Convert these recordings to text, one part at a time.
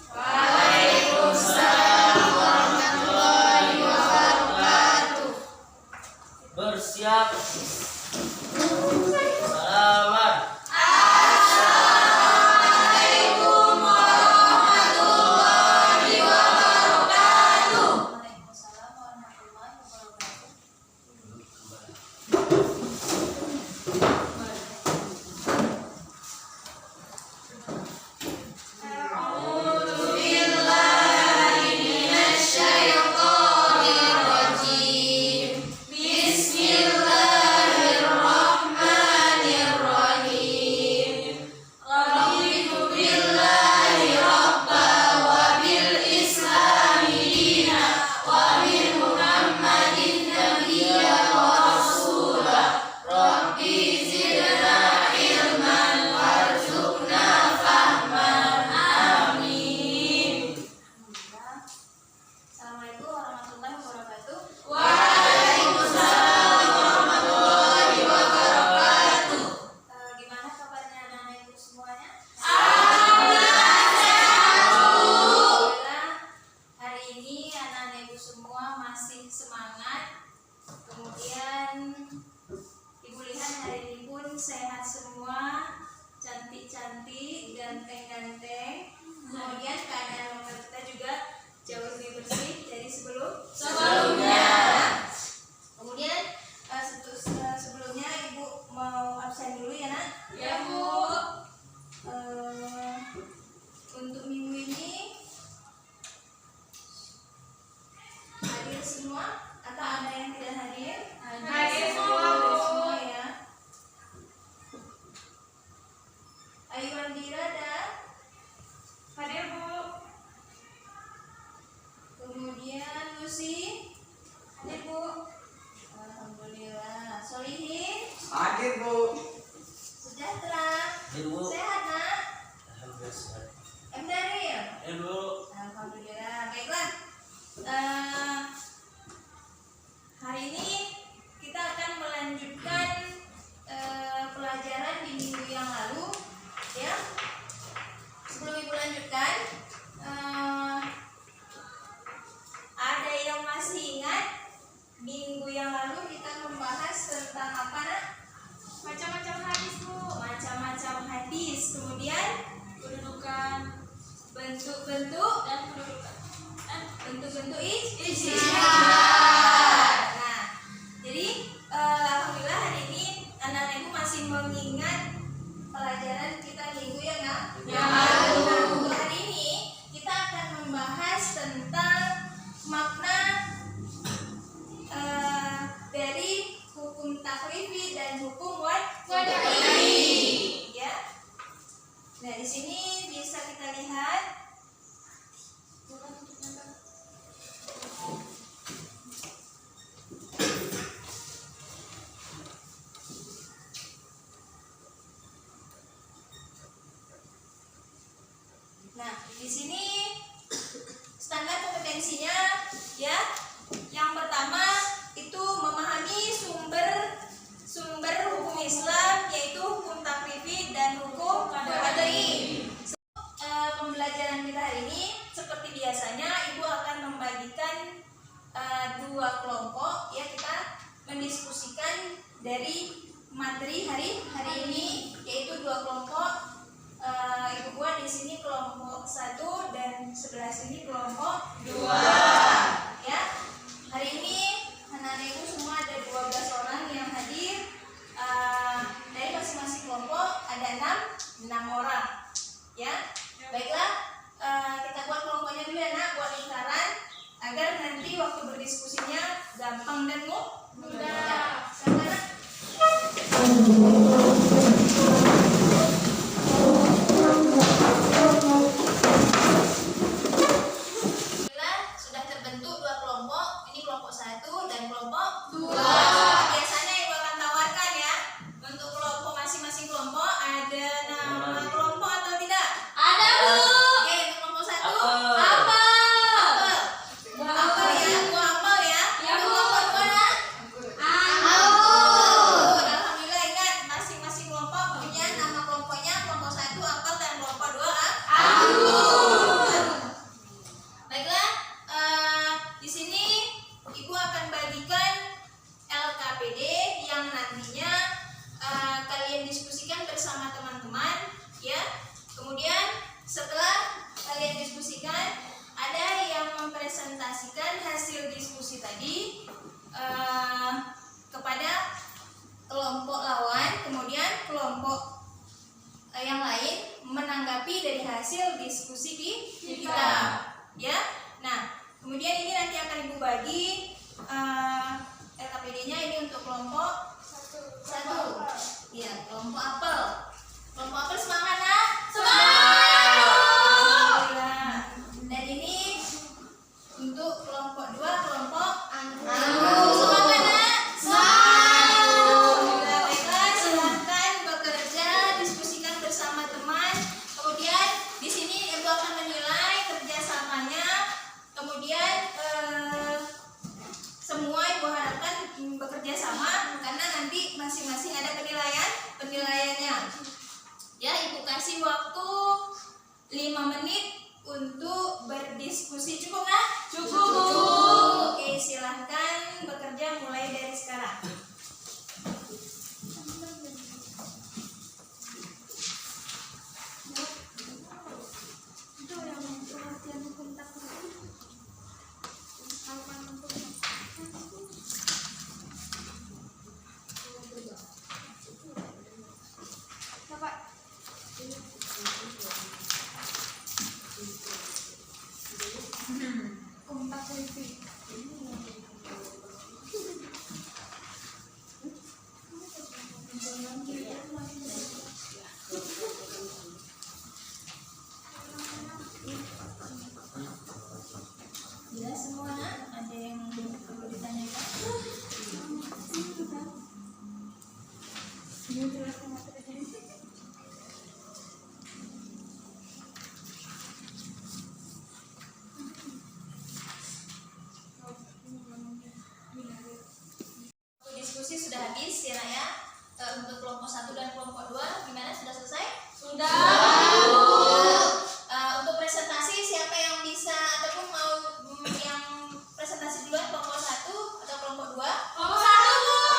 Waalaikumsalam warahmatullahi wabarakatuh. Bersiap. Selamat. Assalamualaikum warahmatullahi wabarakatuh. Waalaikumsalam warahmatullahi wabarakatuh. A'udzu billahi minasyaitonir rajim. Bismillahirrahmanirrahim. Raditu billahi rabba wa bil islami dina wa bi Muhammadin nabiyya wa rasula. Rabbi zidna ilman warzuqna fahman. Amin. Assalamualaikum warahmatullahi wabarakatuh. Waalaikumsalam warahmatullahi wabarakatuh. Gimana kabarnya anak-anak ibu semuanya? Alhamdulillah sehat, Bu. Alhamdulillah, hari ini anak-anak ibu semua masih semangat. Kemudian ibu lihat hari ini pun sehat semua, cantik-cantik, ganteng-ganteng. Kemudian keadaan rumah kita juga jauh lebih bersih dari sebelumnya. Kemudian sebelumnya ibu mau absen dulu ya nak. Ya, Bu. Untuk minggu ini hadir semua atau ada yang tidak hadir? Hadir semua, Bu. Hadir semua ya. Ayu Andira ada. Hadir, Bu. Kemudian Lucy hadir Bu. Alhamdulillah. Solihin Hadir, Bu. sejahtera. Ibu. Sehat nak. Alhamdulillah sehat. Daril. Ibu. Alhamdulillah. Baiklah. Hari ini kita akan melanjutkan pelajaran di minggu yang lalu, ya. Sebelum ibu lanjutkan, ada yang masih ingat minggu yang lalu kita membahas tentang apa nak? Macam-macam hadis, Bu. Macam-macam hadis. Kemudian Kedudukan bentuk-bentuk dan kedudukan. bentuk-bentuk Ijtihad. Nah, jadi alhamdulillah hari ini anak-anak ibu masih mengingat pelajaran kita minggu yang lalu. Nah, untuk hari ini kita akan membahas tentang makna dari hukum taklifi dan hukum wad'i. Ya. Nah, di sini bisa kita lihat. Nah, di sini standar kompetensinya ya. Yang pertama itu memahami sumber hukum Islam, yaitu hukum taklifi dan hukum wad'i. Pembelajaran kita hari ini seperti biasanya ibu akan membagikan dua kelompok ya, kita mendiskusikan dari materi hari ini, yaitu dua kelompok. Ibu buat di sini kelompok 1 dan sebelah sini kelompok 2. Ya. Hari ini anak-anak ibu semua ada 12 orang yang hadir. Dari masing-masing kelompok ada 6 orang. Ya. Baiklah, kita buat kelompoknya dulu ya nak, buat lingkaran agar nanti waktu berdiskusinya gampang dan mudah. Sama nak. Sudah terbentuk dua kelompok. Ini kelompok 1 dan kelompok 2. Biasanya ibu akan tawarkan ya, untuk kelompok masing-masing kelompok ada nama kelompok atau tidak? Ada, Bu. Oke, untuk kelompok 1 Apa? apel ya, Bu apel ya. Ya, Bu. Untuk kelompok 2 nak? Anggur. Alhamdulillah ingat hasil diskusi kita. Ya. Nah, kemudian ini nanti akan Ibu bagi LKPD-nya ini untuk kelompok 1. Ya, kelompok apel. Kelompok apel semangat, Nak? Alhamdulillah. Dan ini untuk kelompok 2, kelompok anggur. Semangat, Nak? Alhamdulillah. Baiklah, silahkan bekerja, diskusikan bersama teman. Kemudian di sini Ibu akan menilai kerjasamanya. Kemudian semua Ibu harapkan bekerja sama karena nanti masing-masing ada penilaiannya. Ya, Ibu kasih waktu 5 menit untuk berdiskusi. Cukup, Nak? Cukup. Oke, silahkan bekerja mulai dari sekarang. Jelas semua, Nak? Ada yang perlu ditanyakan? Diskusi sudah habis ya, Nak, ya. Untuk kelompok 1 dan kelompok 2 gimana? Sudah selesai? Sudah. Untuk presentasi siapa yang bisa ataupun mau yang presentasi duluan, kelompok 1 atau kelompok 2? Kelompok 1.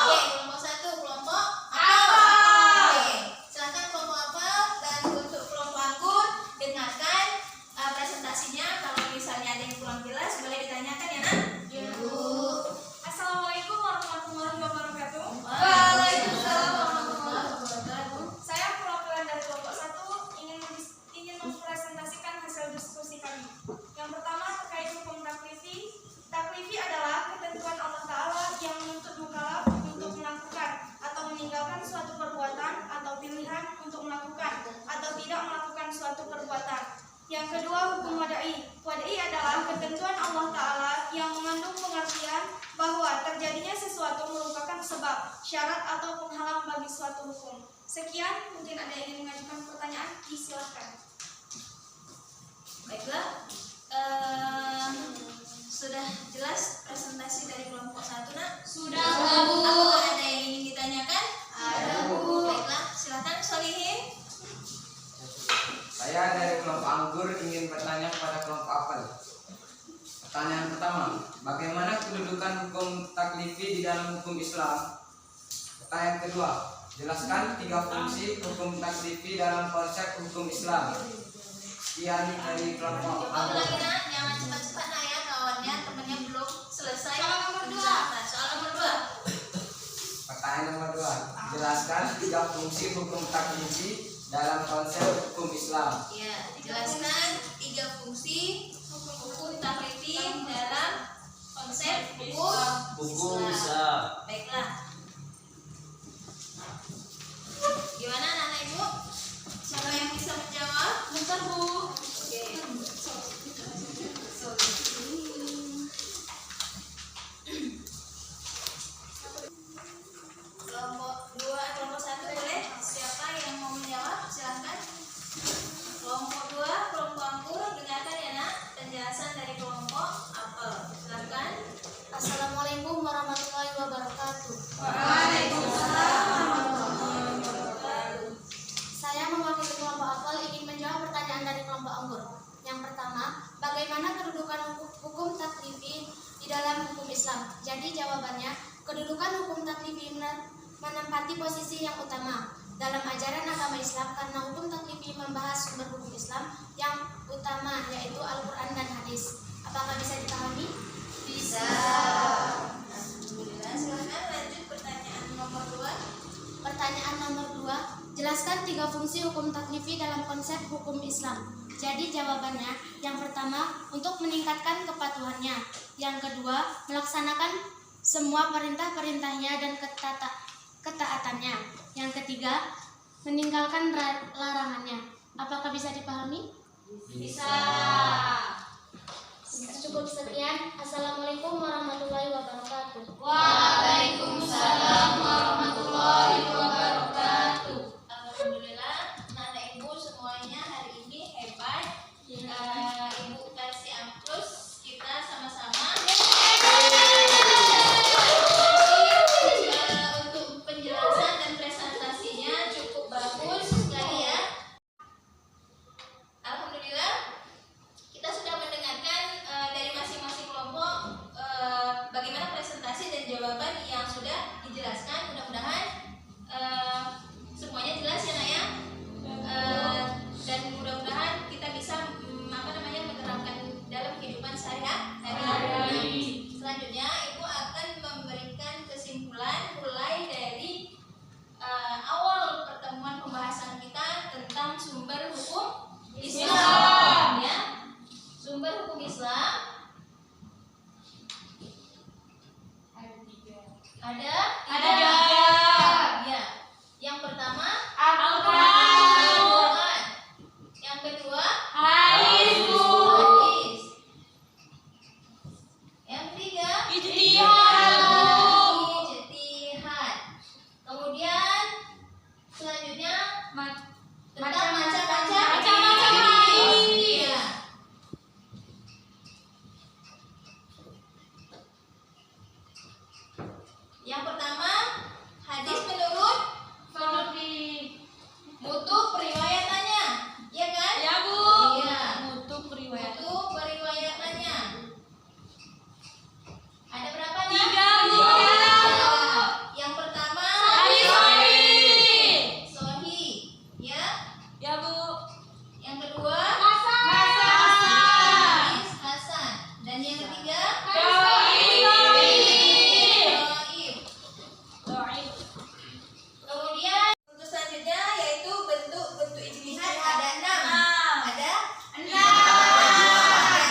Oke, kelompok 1 kelompok apel. Oke, silakan kelompok apel. Dan untuk kelompok anggur dengarkan presentasinya. Kalau misalnya ada yang kurang jelas boleh ditanyakan ya, Nak? Ya, Bu. Assalamualaikum warahmatullahi wabarakatuh. Waalaikumsalam warahmatullahi wabarakatuh. Saya perwakilan dari kelompok 1 ingin mempresentasikan hasil diskusi kami. Yang pertama terkait hukum taklifi. Taklifi adalah ketentuan Allah Ta'ala yang menuntut mukallaf untuk melakukan atau meninggalkan suatu perbuatan atau pilihan untuk melakukan atau tidak melakukan suatu perbuatan. Yang kedua, hukum wadai. Wadai adalah ketentuan Allah Ta'ala yang mengandung pengertian bahwa terjadinya sesuatu merupakan sebab, syarat atau penghalang bagi suatu hukum. Sekian, mungkin ada yang ingin mengajukan pertanyaan, silakan. Baiklah, sudah jelas presentasi dari kelompok 1, Nak? Sudah, Bu. Apakah ada yang ingin ditanyakan? Ada, Bu. Baiklah, silakan Solihin. Saya dari kelompok anggur ingin bertanya kepada kelompok apel. Pertanyaan pertama, bagaimana kedudukan hukum taklifi di dalam hukum Islam? Pertanyaan kedua, jelaskan 3 fungsi hukum taklifi dalam konsep hukum Islam. Sekian dari kelompok Coba anggur. ulangi, Nak, jangan cepat-cepat, Nak, ya. Kawannya, temannya belum selesai. Soal nomor 2. Nah, soal nomor 2. Pertanyaan nomor 2, jelaskan 3 fungsi hukum taklifi dalam konsep hukum Islam. Ya, jelaskan 3 fungsi hukum taklifi dalam konsep Hukum Islam. Islam. Baiklah. Gimana anak-anak Ibu? Siapa yang bisa menjawab? Bentar, Bu. Oke. Kelompok 2, kelompok 1 boleh? Siapa yang mau menjawab? Silahkan. Kelompok 2, kelompok anggur, dengarkan ya, Nak, penjelasan dari kelompok apel. Silahkan. Assalamualaikum warahmatullahi wabarakatuh. Waalaikumsalam warahmatullahi wabarakatuh. Saya mewakili kelompok apel ingin menjawab pertanyaan dari kelompok anggur. Yang pertama, bagaimana kedudukan hukum taklifi di dalam hukum Islam? Jadi jawabannya, kedudukan hukum taklifi menempati posisi yang utama dalam ajaran agama Islam karena hukum taklifi membahas sumber hukum Islam yang utama yaitu Al-Quran dan hadis. Apakah bisa dipahami? Bisa. Alhamdulillah. Silahkan lanjut pertanyaan nomor 2. Pertanyaan nomor 2, jelaskan Jelaskan 3 fungsi hukum taklifi dalam konsep hukum Islam. Jadi jawabannya, yang pertama untuk meningkatkan kepatuhannya, yang kedua melaksanakan semua perintah-perintahnya dan ketaatannya, yang ketiga meninggalkan larangannya. Apakah bisa dipahami? Bisa. Cukup sekian. Assalamualaikum warahmatullahi wabarakatuh. Waalaikumsalam warahmatullahi wabarakatuh. Alhamdulillah, anak-anak ibu semuanya hari ini hebat. Ibu kasih amplos kita sama-sama. Untuk penjelasan dan presentasinya cukup bagus sekali ya. Alhamdulillah, kita sudah mendengarkan dari masing-masing kelompok bagaimana presentasi dan jawaban yang sudah dijelaskan. Mudah-mudahan semuanya jelas ya Nak ya. Dan mudah-mudahan kita bisa menerapkan dalam kehidupan sehari-hari. Selanjutnya Ibu akan memberikan kesimpulan mulai dari awal pertemuan pembahasan kita tentang sumber hukum Islam ya. Sumber hukum Islam ada ya. Yang pertama Al-Quran. Yang kedua hadis. Yang ketiga ijtihad. Kemudian selanjutnya tentang macam-macam hadis. Ya. Yang pertama, hadis menurut mutu periwayatannya, ya kan? Ya, Bu. Iya. Mutu periwayatan. Mutu periwayatannya. Ada berapa nih? 3, Bu. Yang pertama, Hadis sahih. sahih, ya. Ya, Bu. Yang kedua, Hasan. hadis hasan. Dan yang ketiga, Dhaif. dhaif. Kemudian untuk selanjutnya yaitu bentuk-bentuk ijtihad ada 6. Ada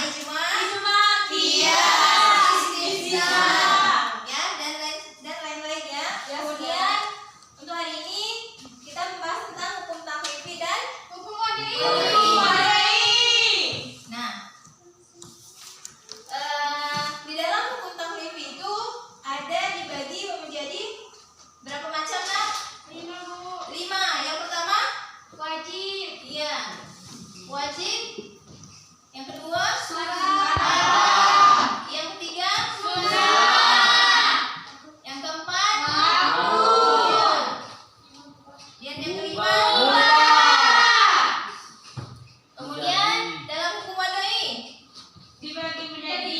ijma, qiyas, istisna, ya dan lain-lain ya. Kemudian untuk hari ini kita membahas tentang hukum taklifi dan hukum wadai. Nah, di dalam hukum taklifi itu ada dibagi menjadi berapa macam Nak? 5 Bu. 5. Yang pertama wajib. Iya. Wajib. Yang kedua sunnah. Yang ketiga sunnah. Yang keempat ma'ruf. Dan yang kelima kemudian dalam hukum wadai dibagi menjadi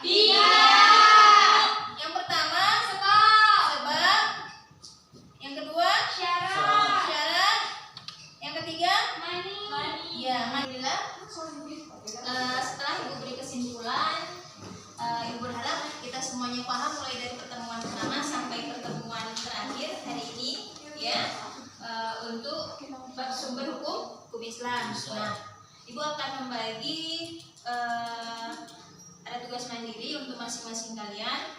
3. Yang pertama sebab. Yang kedua syarat. Yang ketiga mani. Ya, alhamdulillah. Setelah Ibu beri kesimpulan, Ibu berharap kita semuanya paham mulai dari pertemuan pertama sampai pertemuan terakhir hari ini ya, untuk bab sumber hukum Islam. Nah, Ibu akan membagi ada tugas mandiri untuk masing-masing kalian.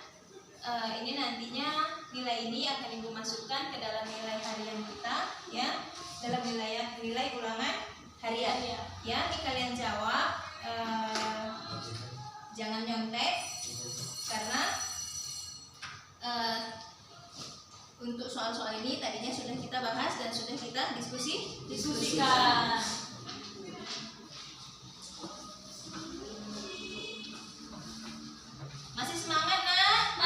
Ini nantinya nilai ini akan Ibu masukkan ke dalam nilai harian kita ya, dalam nilai ulangan harian ya. Ini kalian jawab, jangan nyontek karena untuk soal-soal ini tadinya sudah kita bahas dan sudah kita diskusikan. Masih semangat Nak?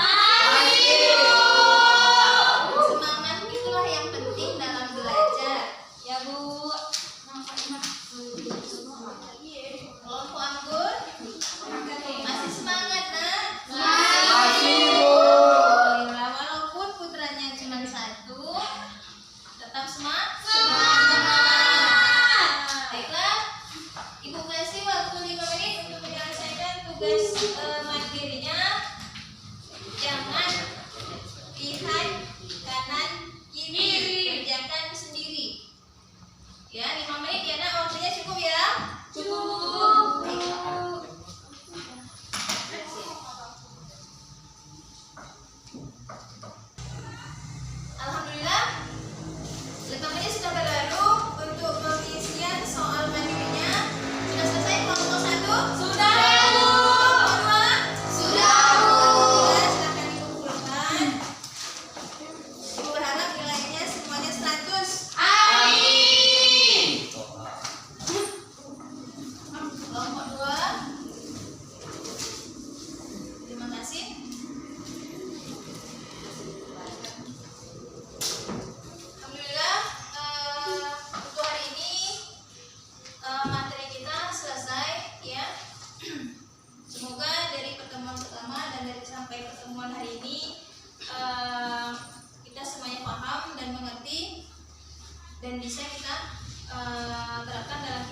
Semangat itulah yang penting dalam belajar ya Bu. Kelompok anggur masih semangat Nak? Alhamdulillah, walaupun putranya cuma 1, tetap semangat. Baiklah, Ibu kasih waktu 5 menit untuk menyelesaikan tugas mandirinya. Jangan lihat kanan kiri, kerjakan sendiri. materi kita selesai ya. Semoga dari pertemuan pertama dan dari sampai pertemuan hari ini kita semuanya paham dan mengerti dan bisa kita terapkan dalam